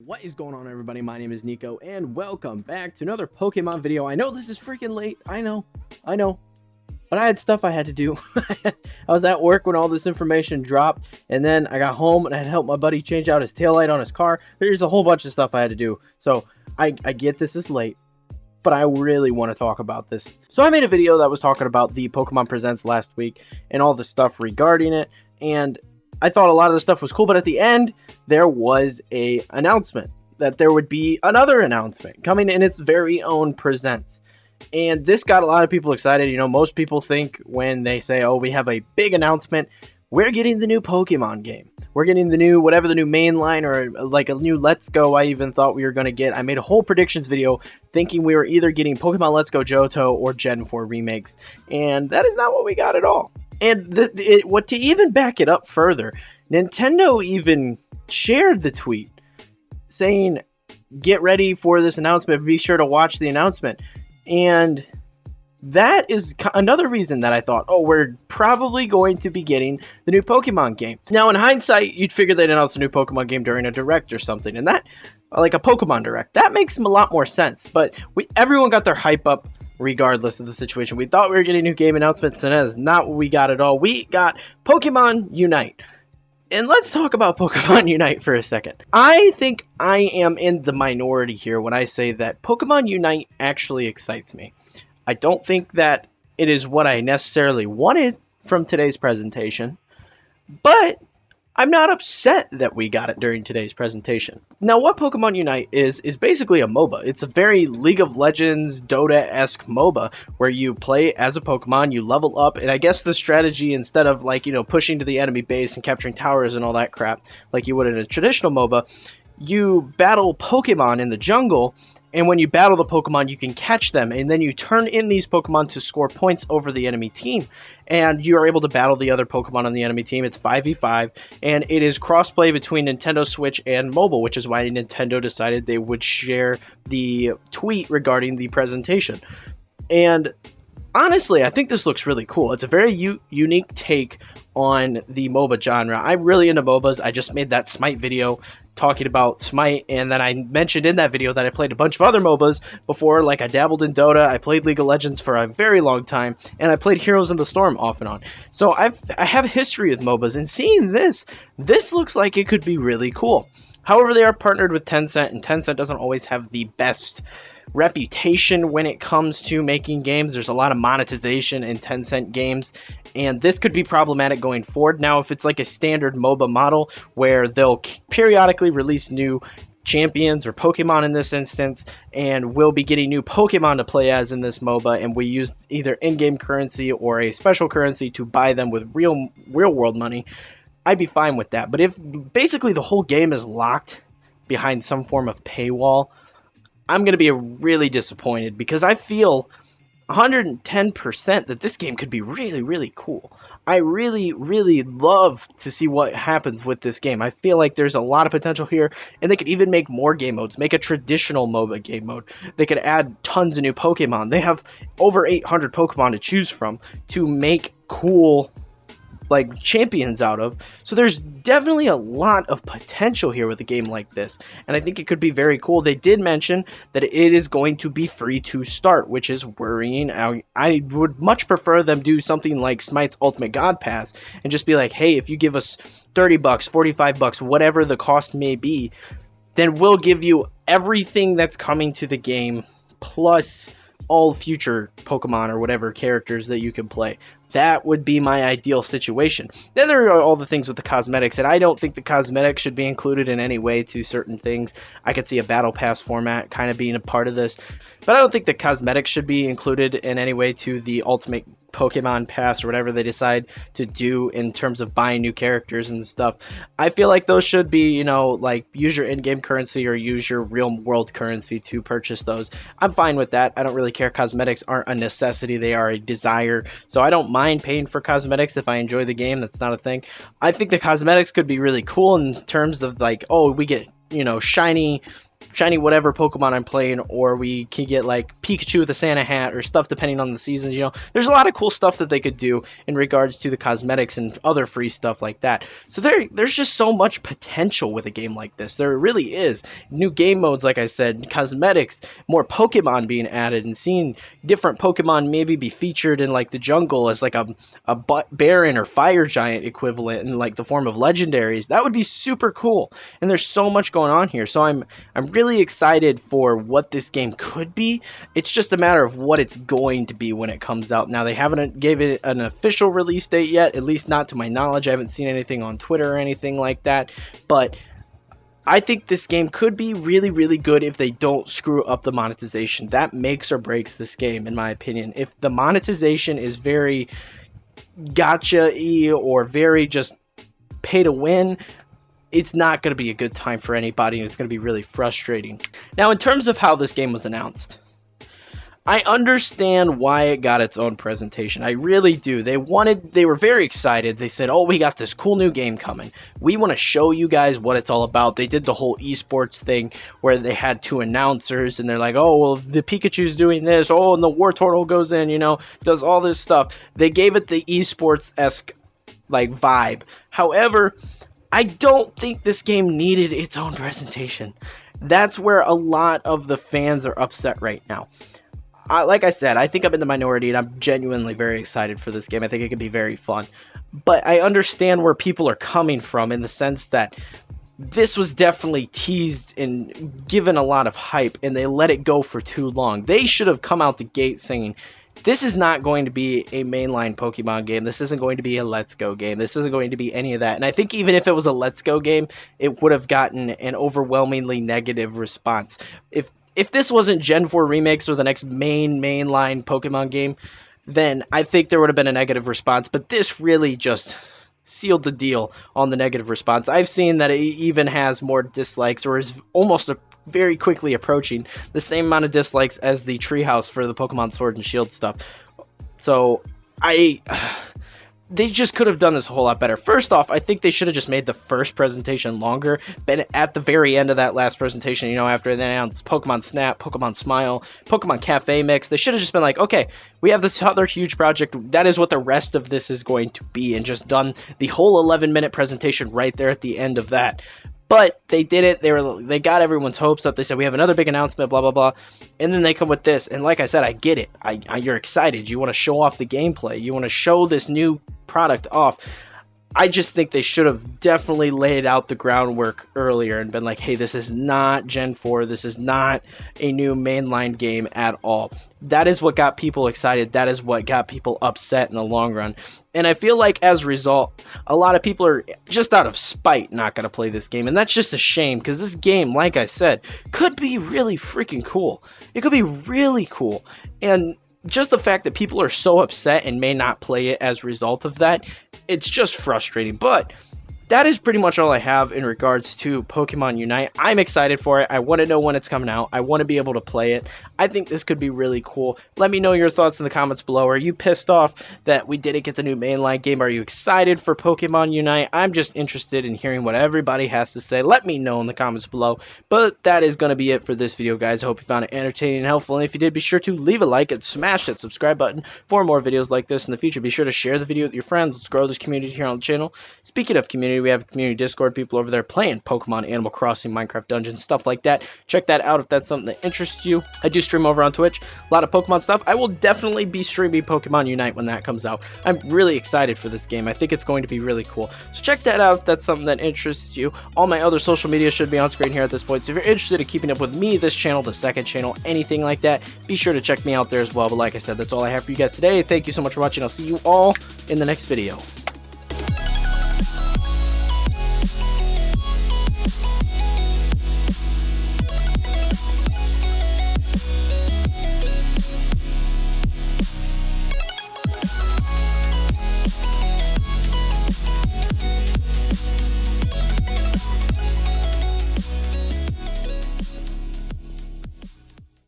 What is going on, everybody? My name is Kneeckoh, and welcome back to another Pokemon video. I know this is freaking late. I know. But I had stuff I had to do. I was at work when all this information dropped, and then I got home and I had to help my buddy change out his taillight on his car. There's a whole bunch of stuff I had to do. So I get this is late, but I really want to talk about this. So I made a video that was talking about the Pokemon Presents last week and all the stuff regarding it, and I thought a lot of the stuff was cool, but at the end, there was a announcement that there would be another announcement coming in its very own Presents. And this got a lot of people excited. You know, most people think when they say, oh, we have a big announcement, we're getting the new Pokemon game. We're getting the new, whatever the new mainline or like a new Let's Go I even thought we were going to get. I made a whole predictions video thinking we were either getting Pokemon Let's Go Johto or Gen 4 remakes. And that is not what we got at all. And what to even back it up further, Nintendo even shared the tweet saying, get ready for this announcement, be sure to watch the announcement. And that is another reason that I thought, oh, we're probably going to be getting the new Pokemon game. Now, in hindsight, you'd figure they'd announce a new Pokemon game during a Direct or something, and that, like a Pokemon Direct, that makes a lot more sense. But everyone got their hype up regardless of the situation. We thought we were getting new game announcements, and that is not what we got at all. We got Pokemon Unite. And let's talk about Pokemon Unite for a second. I think I am in the minority here when I say that Pokemon Unite actually excites me. I don't think that it is what I necessarily wanted from today's presentation, but I'm not upset that we got it during today's presentation. Now, what Pokemon Unite is basically a MOBA. It's a very League of Legends, Dota-esque MOBA where you play as a Pokemon, you level up, and I guess the strategy, instead of like, you know, pushing to the enemy base and capturing towers and all that crap like you would in a traditional MOBA, you battle Pokemon in the jungle. And when you battle the Pokemon, you can catch them, and then you turn in these Pokemon to score points over the enemy team. And you are able to battle the other Pokemon on the enemy team. It's 5v5, and it is crossplay between Nintendo Switch and mobile, which is why Nintendo decided they would share the tweet regarding the presentation. And honestly, I think this looks really cool. It's a very unique take on the MOBA genre. I'm really into MOBAs. I just made that Smite video talking about Smite, and then I mentioned in that video that I played a bunch of other MOBAs before. Like, I dabbled in Dota, I played League of Legends for a very long time, and I played Heroes in the Storm off and on. So I have a history with MOBAs, and seeing this looks like it could be really cool. However, they are partnered with Tencent, and Tencent doesn't always have the best reputation when it comes to making games. There's a lot of monetization in Tencent games, and this could be problematic going forward. Now, if it's like a standard MOBA model where they'll periodically release new champions or Pokemon in this instance, and we'll be getting new Pokemon to play as in this MOBA, and we use either in-game currency or a special currency to buy them with real world money, I'd be fine with that. But if basically the whole game is locked behind some form of paywall, I'm going to be really disappointed, because I feel 110% that this game could be really, really cool. I really, really love to see what happens with this game. I feel like there's a lot of potential here, and they could even make more game modes, make a traditional MOBA game mode. They could add tons of new Pokemon. They have over 800 Pokemon to choose from to make cool like champions out of. So there's definitely a lot of potential here with a game like this, and I think it could be very cool. They did mention that it is going to be free to start, which is worrying. I would much prefer them do something like Smite's Ultimate God Pass and just be like, hey, if you give us $30, $45, whatever the cost may be, then we'll give you everything that's coming to the game plus all future Pokemon or whatever characters that you can play. That would be my ideal situation. Then there are all the things with the cosmetics, and I don't think the cosmetics should be included in any way to certain things. I could see a battle pass format kind of being a part of this, but I don't think the cosmetics should be included in any way to the ultimate Pokemon Pass or whatever they decide to do in terms of buying new characters and stuff. I feel like those should be, you know, like use your in-game currency or use your real world currency to purchase those. I'm fine with that. I don't really care. Cosmetics aren't a necessity. They are a desire. So I don't mind paying for cosmetics if I enjoy the game. That's not a thing. I think the cosmetics could be really cool in terms of like, oh, we get, you know, shiny shiny whatever Pokemon I'm playing, or we can get like Pikachu with a Santa hat or stuff depending on the seasons. You know, there's a lot of cool stuff that they could do in regards to the cosmetics and other free stuff like that. So there's just so much potential with a game like this. There really is. New game modes, like I said, cosmetics, more Pokemon being added, and seeing different Pokemon maybe be featured in like the jungle as like a Baron or Fire Giant equivalent in like the form of legendaries. That would be super cool. And there's so much going on here. So I'm really excited for what this game could be. It's just a matter of what it's going to be when it comes out. Now, they haven't gave it an official release date yet, at least not to my knowledge. I haven't seen anything on Twitter or anything like that, but I think this game could be really, really good if they don't screw up the monetization. That makes or breaks this game, in my opinion. If the monetization is very gotcha-y or very just pay to win, it's not going to be a good time for anybody, and it's going to be really frustrating. Now, in terms of how this game was announced, I understand why it got its own presentation. I really do. They were very excited. They said, oh, we got this cool new game coming. We want to show you guys what it's all about. They did the whole esports thing where they had 2 announcers, and they're like, oh, well, the Pikachu's doing this. Oh, and the War Turtle goes in, you know, does all this stuff. They gave it the esports-esque, like, vibe. However, I don't think this game needed its own presentation. That's where a lot of the fans are upset right now. Like I said, I think I'm in the minority, and I'm genuinely very excited for this game. I think it could be very fun. But I understand where people are coming from in the sense that this was definitely teased and given a lot of hype, and they let it go for too long. They should have come out the gate saying, this is not going to be a mainline Pokemon game. This isn't going to be a Let's Go game. This isn't going to be any of that. And I think even if it was a Let's Go game, it would have gotten an overwhelmingly negative response. If this wasn't Gen 4 remakes or the next mainline Pokemon game, then I think there would have been a negative response. But this really just sealed the deal on the negative response. I've seen that it even has more dislikes, or is almost very quickly approaching the same amount of dislikes as the Treehouse for the Pokemon Sword and Shield stuff. So they just could have done this a whole lot better. First off, I think they should have just made the first presentation longer, been at the very end of that last presentation, you know, after they announced Pokemon Snap, Pokemon Smile, Pokemon Cafe Mix. They should have just been like, okay, we have this other huge project. That is what the rest of this is going to be, and just done the whole 11-minute presentation right there at the end of that. But they did it. They got everyone's hopes up. They said, we have another big announcement, blah, blah, blah. And then they come with this. And like I said, I get it. You're excited. You want to show off the gameplay. You want to show this new product off. I just think they should have definitely laid out the groundwork earlier and been like, hey, this is not Gen 4. This is not a new mainline game at all. That is what got people excited. That is what got people upset in the long run. And I feel like as a result, a lot of people are just out of spite not going to play this game. And that's just a shame, because this game, like I said, could be really freaking cool. It could be really cool. And just the fact that people are so upset and may not play it as a result of that, it's just frustrating. But that is pretty much all I have in regards to Pokemon Unite. I'm excited for it. I want to know when it's coming out. I want to be able to play it. I think this could be really cool. Let me know your thoughts in the comments below. Are you pissed off that we didn't get the new mainline game? Are you excited for Pokemon Unite? I'm just interested in hearing what everybody has to say. Let me know in the comments below. But that is going to be it for this video, guys. I hope you found it entertaining and helpful. And if you did, be sure to leave a like and smash that subscribe button for more videos like this in the future. Be sure to share the video with your friends. Let's grow this community here on the channel. Speaking of community, we have a community Discord, people over there playing Pokemon, Animal Crossing, Minecraft Dungeons, stuff like that. Check that out if that's something that interests you. I do stream over on Twitch, a lot of Pokemon stuff. I will definitely be streaming Pokemon Unite when that comes out. I'm really excited for this game. I think it's going to be really cool. So check that out if that's something that interests you. All my other social media should be on screen here at this point. So if you're interested in keeping up with me, this channel, the second channel, anything like that, be sure to check me out there as well. But like I said, that's all I have for you guys today. Thank you so much for watching. I'll see you all in the next video.